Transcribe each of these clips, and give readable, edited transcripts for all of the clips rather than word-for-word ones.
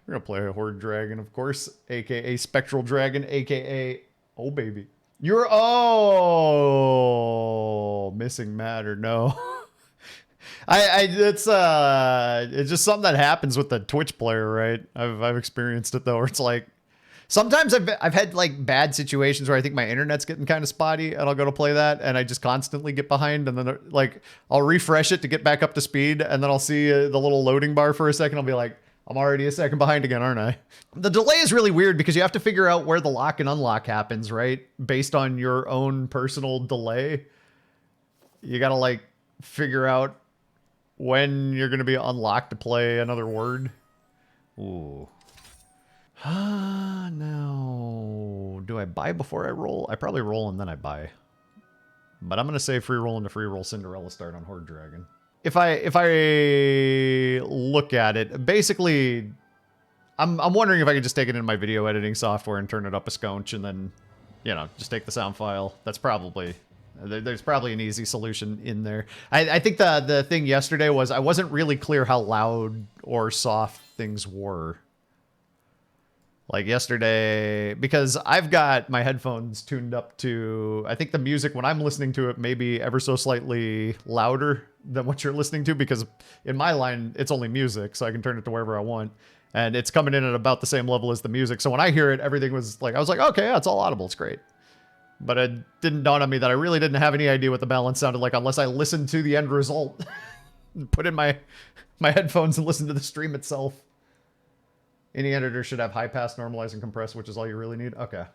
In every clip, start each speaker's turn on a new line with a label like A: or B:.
A: We're gonna play a Hoard Dragon, of course, aka Spectral Dragon, aka oh baby. You're missing matter. No, it's just something that happens with the Twitch player, right? I've experienced it though, where it's like sometimes I've had like bad situations where I think my internet's getting kind of spotty, and I'll go to play that, and I just constantly get behind, and then like I'll refresh it to get back up to speed, and then I'll see the little loading bar for a second. I'll be like, I'm already a second behind again, aren't I? The delay is really weird because you have to figure out where the lock and unlock happens, right? Based on your own personal delay. You gotta like figure out when you're gonna be unlocked to play another word. Ooh. No. Do I buy before I roll? I probably roll and then I buy. But I'm gonna say free roll into free roll Cinderella start on Hoard Dragon. If I look at it, basically, I'm wondering if I could just take it in my video editing software and turn it up a scotch and then, you know, just take the sound file. That's probably, there's probably an easy solution in there. I think the thing yesterday was I wasn't really clear how loud or soft things were. Like yesterday, because I've got my headphones tuned up to, I think the music when I'm listening to it may be ever so slightly louder than what you're listening to, because in my line, it's only music, so I can turn it to wherever I want. And it's coming in at about the same level as the music. So when I hear it, everything was like, I was like, okay, yeah, it's all audible. It's great. But it didn't dawn on me that I really didn't have any idea what the balance sounded like unless I listened to the end result. Put in my headphones and listen to the stream itself. Any editor should have high pass, normalize, and compress, which is all you really need. Okay.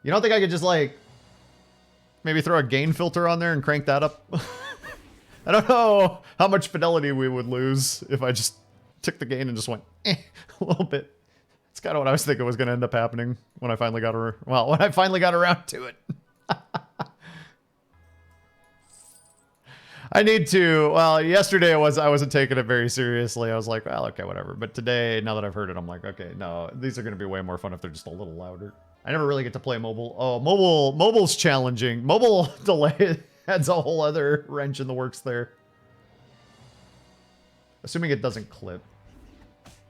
A: You don't think I could just, like, maybe throw a gain filter on there and crank that up? I don't know how much fidelity we would lose if I just took the gain and just went, a little bit. It's kind of what I was thinking was going to end up happening when I finally got when I finally got around to it. I need to, well, yesterday I wasn't taking it very seriously. I was like, well, okay, whatever. But today, now that I've heard it, I'm like, okay, no, these are going to be way more fun if they're just a little louder. I never really get to play mobile. Oh, mobile's challenging. Mobile delay adds a whole other wrench in the works there. Assuming it doesn't clip.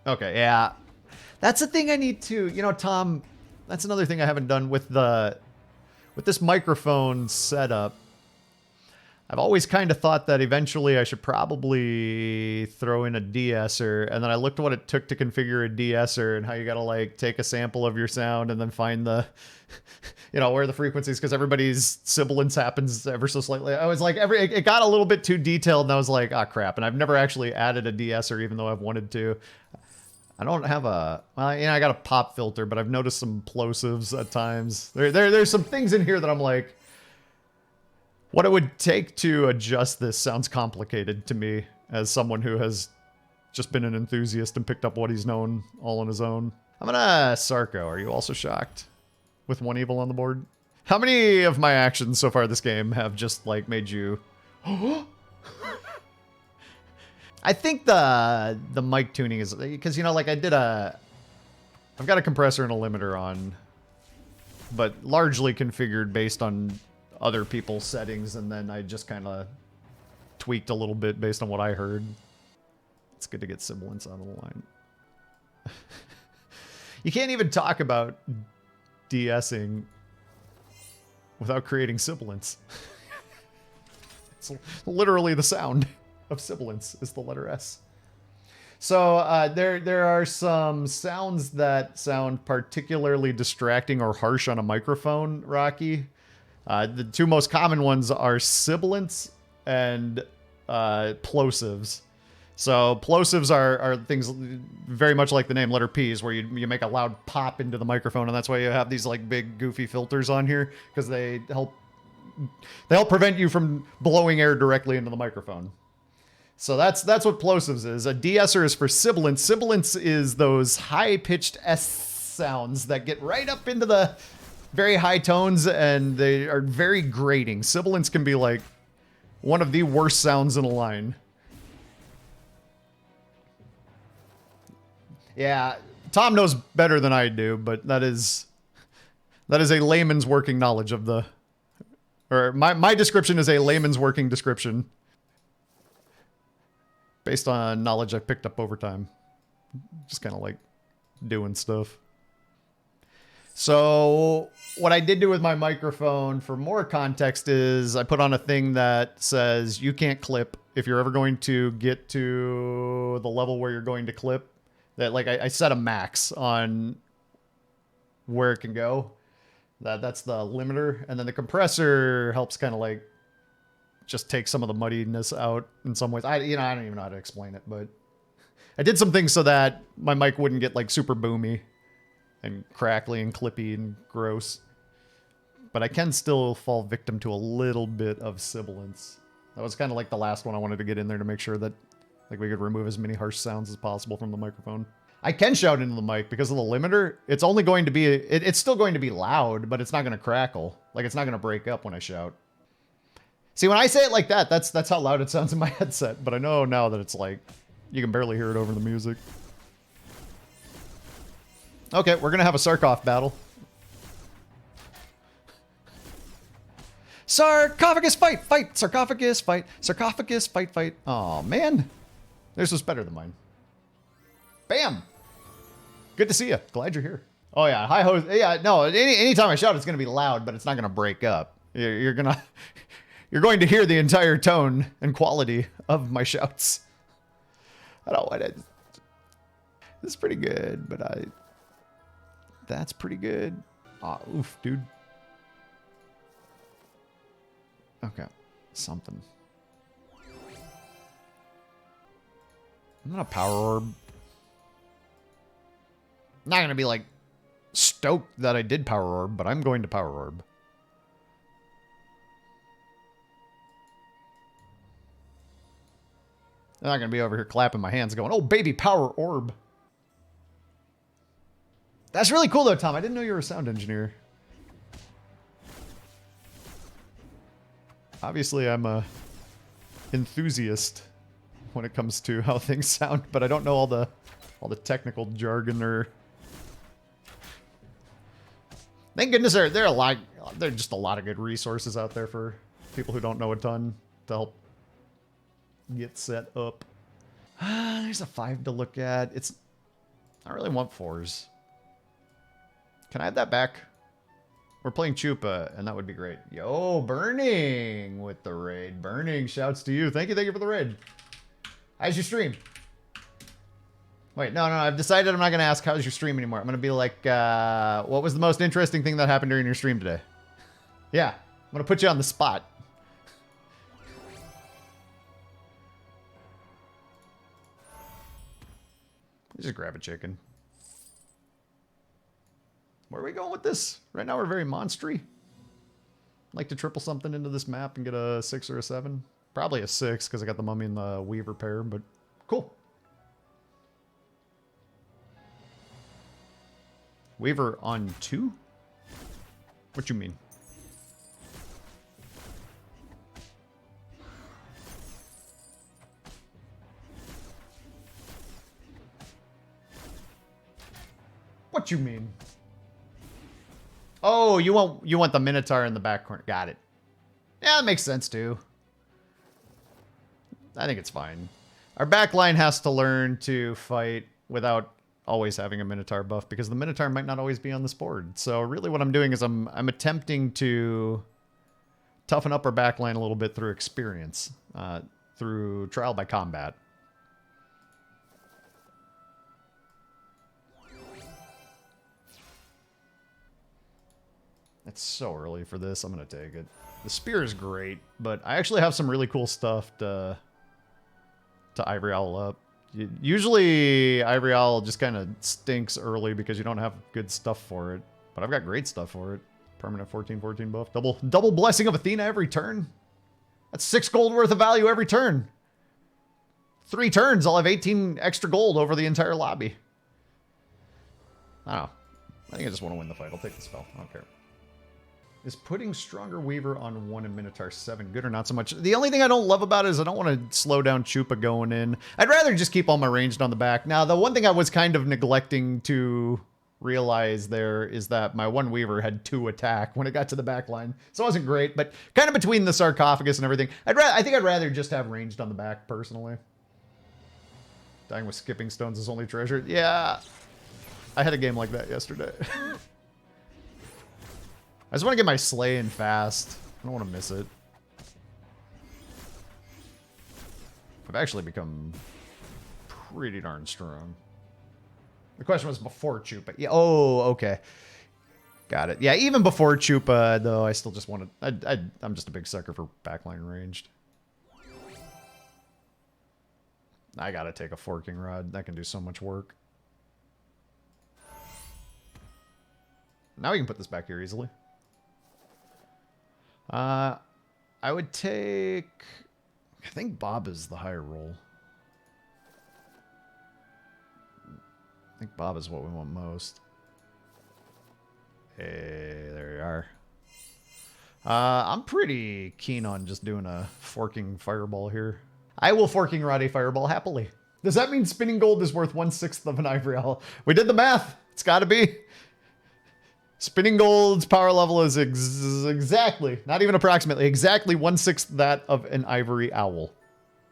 A: Okay, yeah. That's the thing I need to, you know, Tom, that's another thing I haven't done with this microphone setup. I've always kind of thought that eventually I should probably throw in a de-esser, and then I looked at what it took to configure a de-esser and how you gotta like take a sample of your sound and then find the, you know, where the frequencies, because everybody's sibilance happens ever so slightly. I was like, it got a little bit too detailed, and I was like, ah, crap. And I've never actually added a de-esser, even though I've wanted to. I don't have a, well, you know, I got a pop filter, but I've noticed some plosives at times. There's some things in here that I'm like, what it would take to adjust this sounds complicated to me as someone who has just been an enthusiast and picked up what he's known all on his own. I'm gonna Sarko. Are you also shocked with one evil on the board? How many of my actions so far this game have just like made you... I think the mic tuning is, because, you know, like I've got a compressor and a limiter on, but largely configured based on other people's settings, and then I just kind of tweaked a little bit based on what I heard. It's good to get sibilance out of the line. You can't even talk about de-essing without creating sibilance. It's literally the sound of sibilance is the letter S. So there are some sounds that sound particularly distracting or harsh on a microphone, Rocky. The two most common ones are sibilance and plosives. So plosives are things very much like the name letter P's, where you make a loud pop into the microphone, and that's why you have these like big goofy filters on here, because they help prevent you from blowing air directly into the microphone. So that's what plosives is. A de-esser is for sibilance. Sibilance is those high-pitched S sounds that get right up into the very high tones, and they are very grating. Sibilance can be like one of the worst sounds in a line. Yeah, Tom knows better than I do, but that is a layman's working knowledge of the, or my description is a layman's working description based on knowledge I've picked up over time. Just kind of like doing stuff. So what I did do with my microphone for more context is I put on a thing that says you can't clip if you're ever going to get to the level where you're going to clip. That like I set a max on where it can go. That's the limiter. And then the compressor helps kind of like just take some of the muddiness out in some ways. I don't even know how to explain it, but I did some things so that my mic wouldn't get like super boomy and crackly and clippy and gross. But I can still fall victim to a little bit of sibilance. That was kind of like the last one I wanted to get in there to make sure that like we could remove as many harsh sounds as possible from the microphone. I can shout into the mic because of the limiter. It's only going to be, it's still going to be loud, but it's not going to crackle. Like it's not going to break up when I shout. See, when I say it like that, that's how loud it sounds in my headset. But I know now that it's like, you can barely hear it over the music. Okay, we're going to have a Sarkoph battle. Sarcophagus fight, fight, sarcophagus fight, sarcophagus fight, fight. Oh man, theirs was better than mine. Bam! Good to see you. Glad you're here. Oh yeah, hi host. Yeah, no. Anytime I shout, it's gonna be loud, but it's not gonna break up. You're going to hear the entire tone and quality of my shouts. I don't want it. This is pretty good, but that's pretty good. Ah, oof, dude. Okay, something. I'm gonna power orb. I'm not gonna be like stoked that I did power orb, but I'm going to power orb. I'm not gonna be over here clapping my hands going, oh baby, power orb. That's really cool though, Tom. I didn't know you were a sound engineer. Obviously, I'm a enthusiast when it comes to how things sound, but I don't know all the technical jargon or. Thank goodness there are just a lot of good resources out there for people who don't know a ton to help get set up. There's a 5 to look at. I really want 4s. Can I have that back? We're playing Chupa, and that would be great. Yo, Burning with the raid. Burning, shouts to you. Thank you for the raid. How's your stream? Wait, no, I've decided I'm not going to ask how's your stream anymore. I'm going to be like, what was the most interesting thing that happened during your stream today? Yeah, I'm going to put you on the spot. Just grab a chicken. Where are we going with this? Right now we're very monstery. I'd like to triple something into this map and get a 6 or a 7. Probably a 6 because I got the mummy and the weaver pair, but cool. Weaver on 2? What you mean? What you mean? Oh, you want the Minotaur in the back corner. Got it. Yeah, that makes sense too. I think it's fine. Our back line has to learn to fight without always having a Minotaur buff because the Minotaur might not always be on this board. So really what I'm doing is I'm attempting to toughen up our back line a little bit through experience, through trial by combat. It's so early for this. I'm going to take it. The spear is great, but I actually have some really cool stuff to Ivory Owl up. Usually, Ivory Owl just kind of stinks early because you don't have good stuff for it. But I've got great stuff for it. Permanent 14/14 buff. Double Blessing of Athena every turn. That's 6 gold worth of value every turn. 3 turns, I'll have 18 extra gold over the entire lobby. I don't know. I think I just want to win the fight. I'll take the spell. I don't care. Is putting Stronger Weaver on 1 and Minotaur 7 good or not so much? The only thing I don't love about it is I don't want to slow down Chupa going in. I'd rather just keep all my ranged on the back. Now, the one thing I was kind of neglecting to realize there is that my 1 Weaver had 2 attack when it got to the back line. So it wasn't great, but kind of between the sarcophagus and everything, I think I'd rather just have ranged on the back, personally. Dying with skipping stones is only treasured. Yeah. I had a game like that yesterday. I just want to get my slay in fast. I don't want to miss it. I've actually become pretty darn strong. The question was before Chupa. Yeah. Oh, okay. Got it. Yeah, even before Chupa, though, I still just want to... I'm just a big sucker for backline ranged. I gotta take a forking rod. That can do so much work. Now we can put this back here easily. I would take... I think Bob is the higher roll. I think Bob is what we want most. Hey, there you are. I'm pretty keen on just doing a forking fireball here. I will forking rod a fireball happily. Does that mean spinning gold is worth 1/6 of an ivory owl? We did the math. It's got to be. Spinning gold's power level is exactly, not even approximately, exactly 1/6 that of an ivory owl.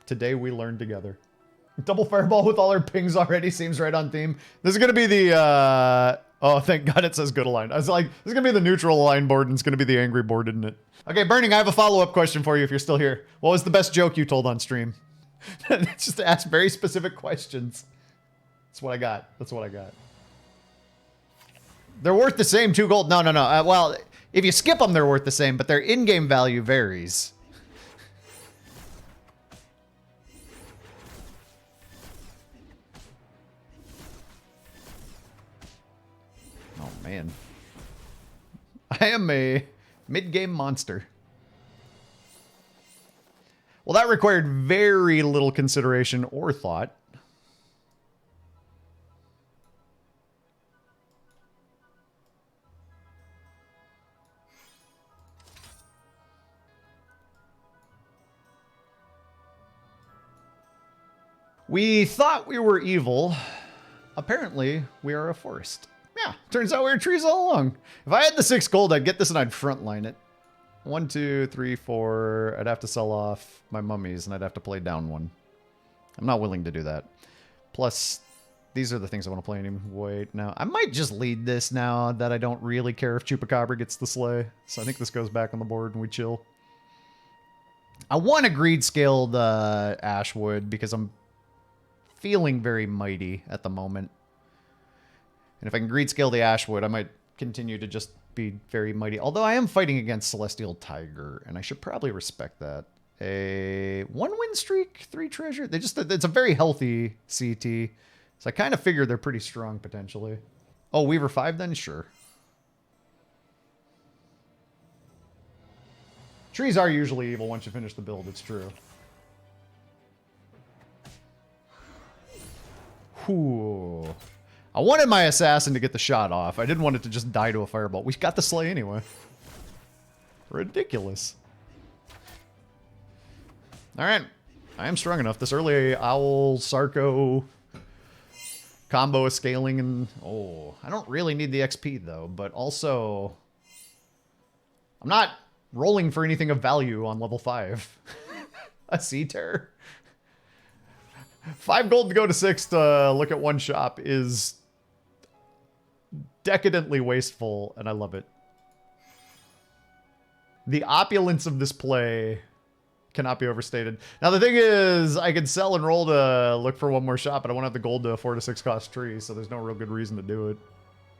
A: Today we learned together. Double fireball with all our pings already seems right on theme. This is going to be the, oh, thank God it says good align. I was like, this is going to be the neutral align board and it's going to be the angry board, isn't it? Okay, Burning, I have a follow-up question for you if you're still here. What was the best joke you told on stream? Just to ask very specific questions. That's what I got. That's what I got. They're worth the same, 2 gold. No. Well, if you skip them, they're worth the same, but their in-game value varies. Oh, man. I am a mid-game monster. Well, that required very little consideration or thought. We thought we were evil. Apparently, we are a forest. Yeah, turns out we were trees all along. If I had the 6 gold, I'd get this and I'd frontline it. 1, 2, 3, 4. I'd have to sell off my mummies and I'd have to play down 1. I'm not willing to do that. Plus, these are the things I want to play anyway. Now, I might just lead this now that I don't really care if Chupacabra gets the slay. So I think this goes back on the board and we chill. I want a greed scaled Ashwood because I'm feeling very mighty at the moment. And if I can greed scale the Ashwood, I might continue to just be very mighty. Although I am fighting against Celestial Tiger, and I should probably respect that. A 1 win streak, 3 treasure. It's a very healthy CT. So I kind of figure they're pretty strong potentially. Oh, Weaver 5 then? Sure. Trees are usually evil once you finish the build, it's true. Whew. I wanted my assassin to get the shot off. I didn't want it to just die to a fireball. We got the slay anyway. Ridiculous. Alright. I am strong enough. This early Owl, Sarco combo is scaling and... Oh, I don't really need the XP though, but also... I'm not rolling for anything of value on level 5. A Sea Terror. 5 gold to go to 6 to look at 1 shop is decadently wasteful, and I love it. The opulence of this play cannot be overstated. Now, the thing is, I could sell and roll to look for 1 more shop, but I won't have the gold to afford a 6 cost tree, so there's no real good reason to do it.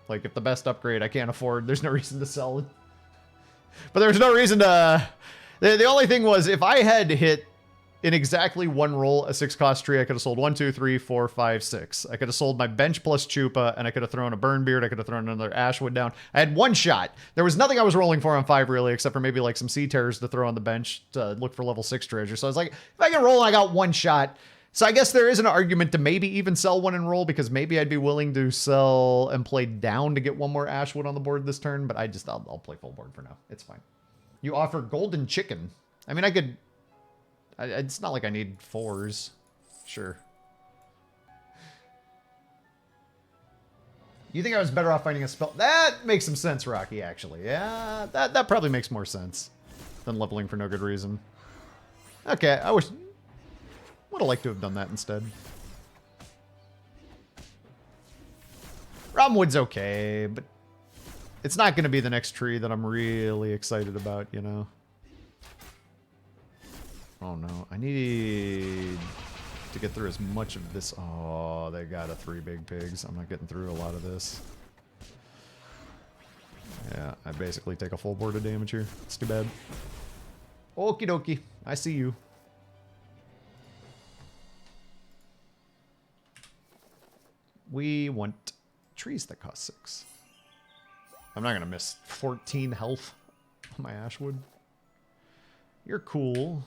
A: Like, if the best upgrade I can't afford, there's no reason to sell it. But there's no reason to... The only thing was, if I had hit in exactly 1 roll a 6 cost tree, I could have sold 1, 2, 3, 4, 5, 6. I could have sold my bench plus Chupa, and I could have thrown a Burnbeard. I could have thrown another Ashwood down. I had 1 shot. There was nothing I was rolling for on 5 really, except for maybe like some Sea Terrors to throw on the bench to look for level 6 treasure. So I was like, if I can roll, I got 1 shot. So I guess there is an argument to maybe even sell 1 and roll, because maybe I'd be willing to sell and play down to get 1 more Ashwood on the board this turn. But I'll play full board for now. It's fine. You offer golden chicken. I mean, I could... It's not like I need 4s. Sure. You think I was better off finding a spell? That makes some sense, Rocky, actually. Yeah, that probably makes more sense than leveling for no good reason. Okay, I would have liked to have done that instead. Robinwood's okay, but it's not going to be the next tree that I'm really excited about, you know? Oh no, I need to get through as much of this. Oh, they got 3 big pigs. I'm not getting through a lot of this. Yeah, I basically take a full board of damage here. It's too bad. Okie dokie, I see you. We want trees that cost 6. I'm not gonna miss 14 health on my Ashwood. You're cool.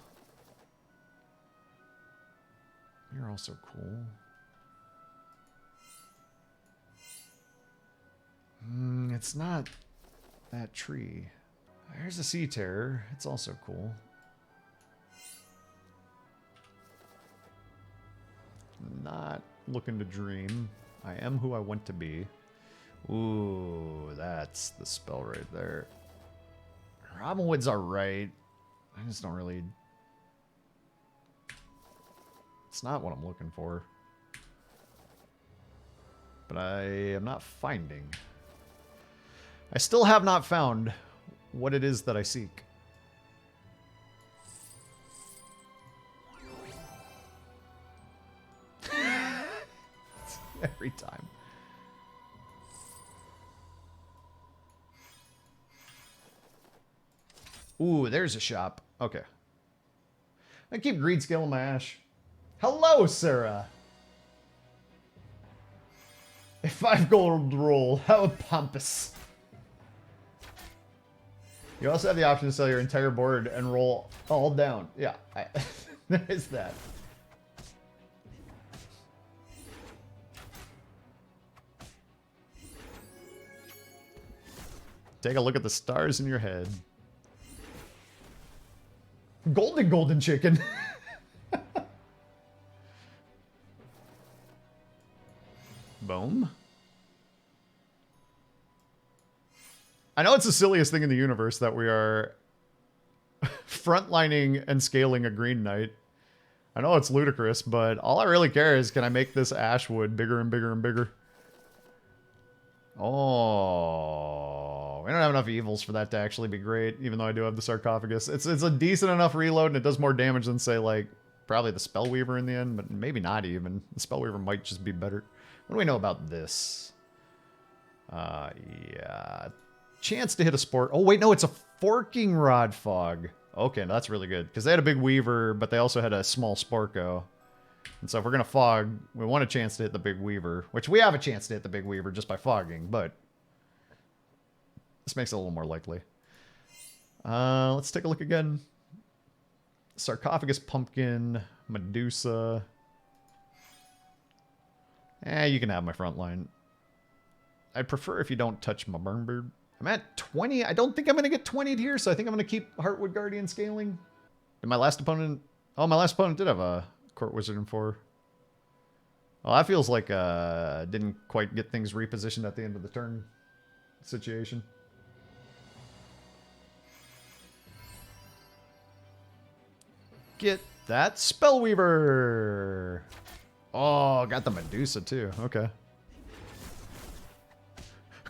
A: You're also cool. It's not that tree. There's a sea terror. It's also cool. Not looking to dream. I am who I want to be. Ooh, that's the spell right there. Robinwood's alright. I just don't really... It's not what I'm looking for. But I am not finding. I still have not found what it is that I seek. Every time. Ooh, there's a shop. Okay. I keep greed scaling my ash. Hello, Sarah. A 5 gold roll. How pompous. You also have the option to sell your entire board and roll all down. Yeah, there is that. Take a look at the stars in your head. Golden chicken. Boom. I know it's the silliest thing in the universe that we are frontlining and scaling a Green Knight. I know it's ludicrous, but all I really care is, can I make this Ashwood bigger and bigger and bigger? Oh, we don't have enough evils for that to actually be great, even though I do have the sarcophagus. It's a decent enough reload, and it does more damage than, say, like, probably the Spellweaver in the end, but maybe not even. The Spellweaver might just be better. What do we know about this? Yeah. Chance to hit a sport. Oh, wait, no, it's a Forking Rod Fog. Okay, that's really good, because they had a big Weaver, but they also had a small Sporko. And so if we're going to fog, we want a chance to hit the big Weaver, which we have a chance to hit the big Weaver just by fogging, but this makes it a little more likely. Let's take a look again. Sarcophagus Pumpkin, Medusa. You can have my front line. I'd prefer if you don't touch my burn bird. I'm at 20. I don't think I'm going to get 20'd here, so I think I'm going to keep Heartwood Guardian scaling. Did my last opponent... Oh, my last opponent did have a Court Wizard in 4. Well, that feels like didn't quite get things repositioned at the end of the turn situation. Get that Spellweaver! Oh, got the Medusa too. Okay.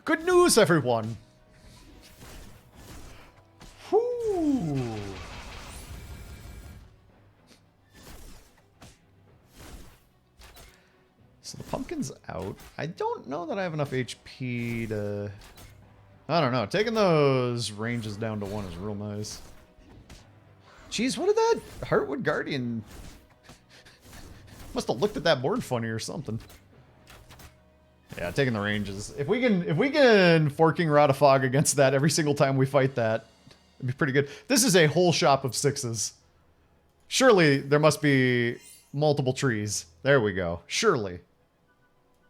A: Good news, everyone! Whoo! So the pumpkin's out. I don't know that I have enough HP to... I don't know. Taking those ranges down to 1 is real nice. Jeez, what did that Heartwood Guardian... Must have looked at that board funny or something. Yeah, taking the ranges. If we can Forking Rod of Fog against that every single time we fight that, it'd be pretty good. This is a whole shop of 6s. Surely there must be multiple trees. There we go. Surely.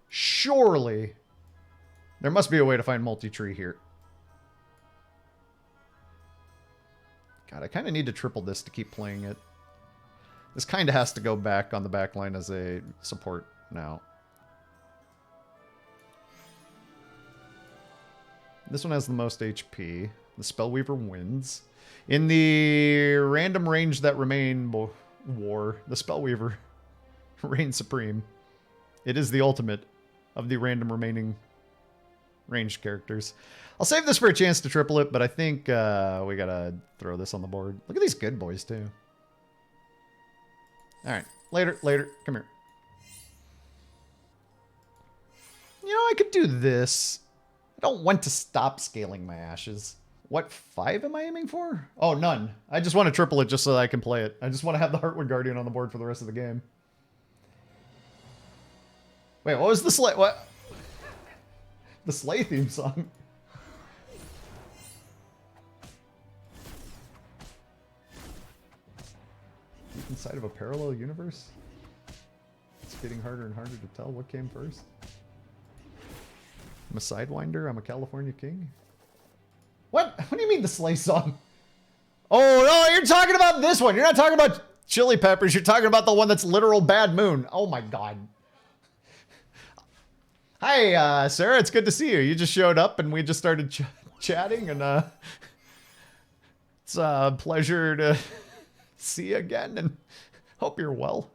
A: Surely. There must be a way to find multi-tree here. God, I kind of need to triple this to keep playing it. This kind of has to go back on the back line as a support now. This one has the most HP. The Spellweaver wins. In the random range that remain war, the Spellweaver reigns supreme. It is the ultimate of the random remaining ranged characters. I'll save this for a chance to triple it, but I think we gotta throw this on the board. Look at these good boys, too. All right, later, come here. You know, I could do this. I don't want to stop scaling my ashes. What 5 am I aiming for? Oh, none. I just want to triple it just so that I can play it. I just want to have the Heartwood Guardian on the board for the rest of the game. Wait, what was the sleigh? What? The sleigh theme song. Deep inside of a parallel universe? It's getting harder and harder to tell what came first. I'm a Sidewinder, I'm a California king. What? What do you mean the sleigh song? Oh, no, you're talking about this one. You're not talking about Chili Peppers. You're talking about the one that's literal Bad Moon. Oh my God. Hi, Sarah. It's good to see you. You just showed up and we just started chatting, and it's a pleasure to see you again, and hope you're well.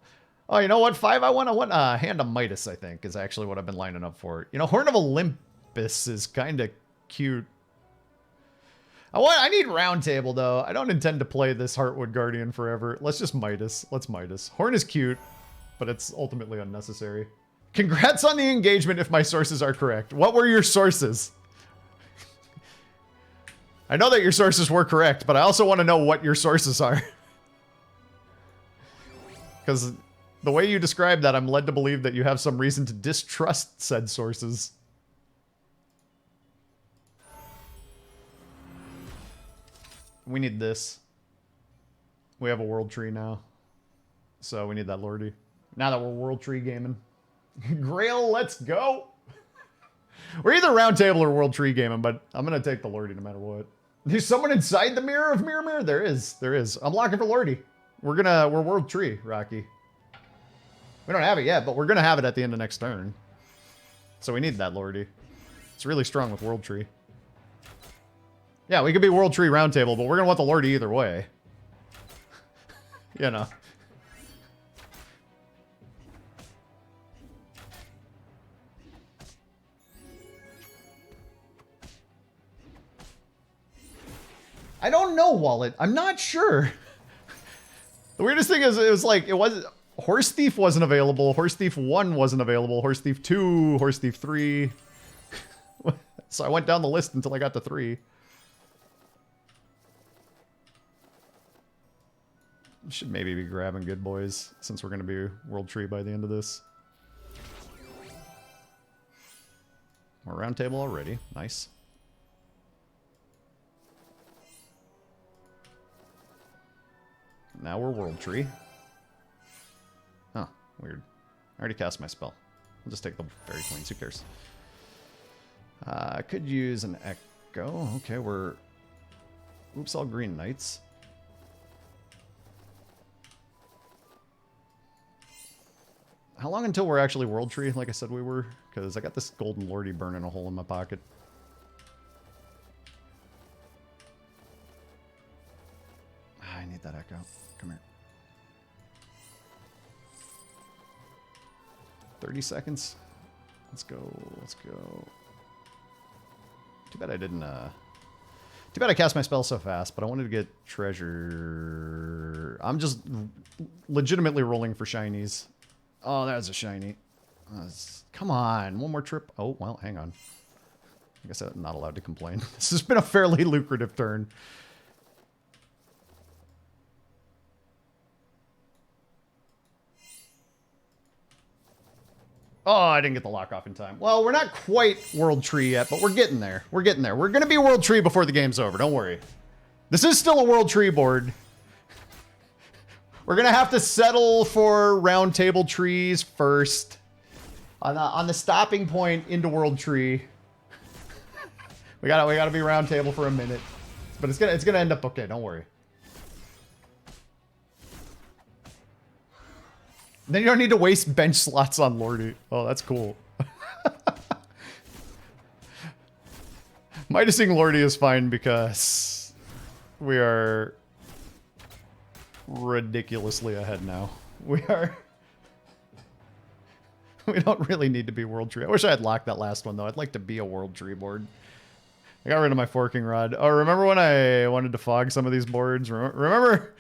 A: Oh, you know what? 5, I want Hand of Midas, I think, is actually what I've been lining up for. You know, Horn of Olympus is kind of cute. I need Round Table, though. I don't intend to play this Heartwood Guardian forever. Let's just Midas. Let's Midas. Horn is cute, but it's ultimately unnecessary. Congrats on the engagement if my sources are correct. What were your sources? I know that your sources were correct, but I also want to know what your sources are. Because the way you describe that, I'm led to believe that you have some reason to distrust said sources. We need this. We have a World Tree now. So we need that Lordy. Now that we're World Tree gaming. Grail, let's go! We're either Round Table or World Tree gaming, but I'm gonna take the Lordy no matter what. There's someone inside the mirror of Mirror? There is. There is. I'm locking for Lordy. We're World Tree, Rocky. We don't have it yet, but we're gonna have it at the end of next turn. So we need that Lordy. It's really strong with World Tree. Yeah, we could be World Tree Round Table, but we're gonna want the Lordy either way. You know. I don't know, Wallet. I'm not sure. The weirdest thing is, Horse Thief wasn't available. Horse Thief 1 wasn't available. Horse Thief 2, Horse Thief 3. So I went down the list until I got to 3. Should maybe be grabbing Good Boys, since we're going to be World Tree by the end of this. We're Round Table already. Nice. Now we're World Tree. Huh, weird. I already cast my spell. I'll just take the Fairy Queens, who cares? I could use an Echo. Okay, we're... Oops, all Green Knights. How long until we're actually World Tree, like I said we were? Because I got this Golden Lordy burning a hole in my pocket. I need that Echo. Come here. 30 seconds. Let's go. Let's go. Too bad I didn't, Too bad I cast my spell so fast, but I wanted to get treasure. I'm just legitimately rolling for shinies. Oh, that's a shiny. Come on. One more trip. Oh, well, hang on. I guess I'm not allowed to complain. This has been a fairly lucrative turn. Oh, I didn't get the lock off in time. Well, we're not quite World Tree yet, but we're getting there. We're getting there. We're going to be World Tree before the game's over. Don't worry. This is still a World Tree board. We're going to have to settle for Round Table trees first. On the stopping point into World Tree. we gotta be Round Table for a minute. But it's gonna end up okay, don't worry. Then you don't need to waste bench slots on Lordy. Oh, that's cool. Midasing Lordy is fine because we are ridiculously ahead now. We are We don't really need to be World Tree. I wish I had locked that last one, though. I'd like to be a World Tree board. I got rid of my forking rod. Oh, remember when I wanted to fog some of these boards? Remember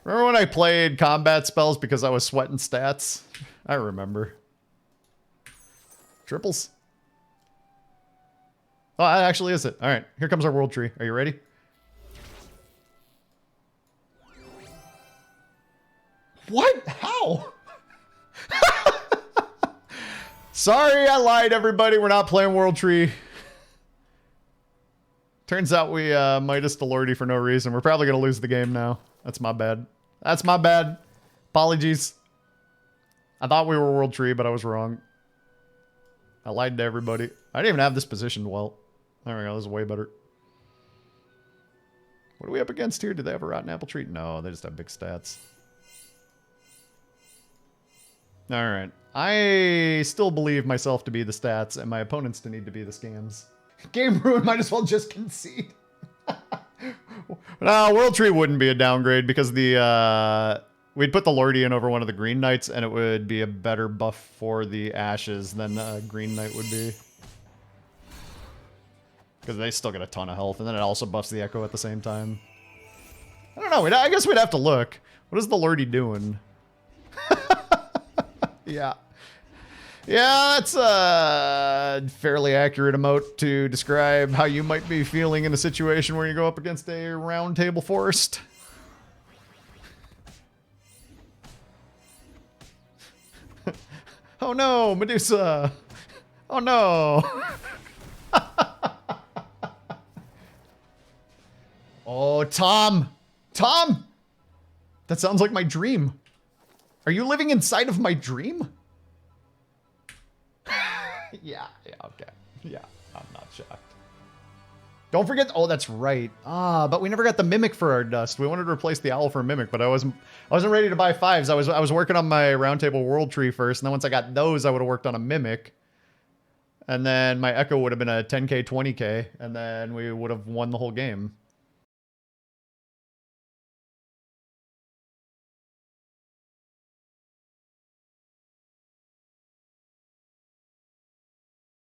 A: when I played combat spells because I was sweating stats? I remember. Triples. Oh, that actually is it. All right, here comes our World Tree. Are you ready? What? How? Sorry, I lied, everybody. We're not playing World Tree. Turns out we Midas the Lordy for no reason. We're probably going to lose the game now. That's my bad. That's my bad. Apologies. I thought we were World Tree, but I was wrong. I lied to everybody. I didn't even have this positioned well. There we go. This is way better. What are we up against here? Do they have a Rotten Apple Tree? No, they just have big stats. Alright. I still believe myself to be the stats, and my opponents to need to be the scams. Game ruined, might as well just concede. No, World Tree wouldn't be a downgrade because the we'd put the Lordy in over one of the Green Knights, and it would be a better buff for the Ashes than a Green Knight would be. Because they still get a ton of health, and then it also buffs the Echo at the same time. I don't know, I guess we'd have to look. What is the Lordy doing? Yeah. Yeah, that's a fairly accurate emote to describe how you might be feeling in a situation where you go up against a round table forest. Oh no, Medusa! Oh no! Oh, Tom! Tom! That sounds like my dream. Are you living inside of my dream? Yeah, okay. Yeah, I'm not shocked. Don't forget, oh, that's right. Ah, but we never got the Mimic for our dust. We wanted to replace the Owl for a Mimic, but I wasn't ready to buy 5s. I was working on my Roundtable World Tree first, and then once I got those, I would have worked on a Mimic. And then my Echo would have been a 10k, 20k, and then we would have won the whole game.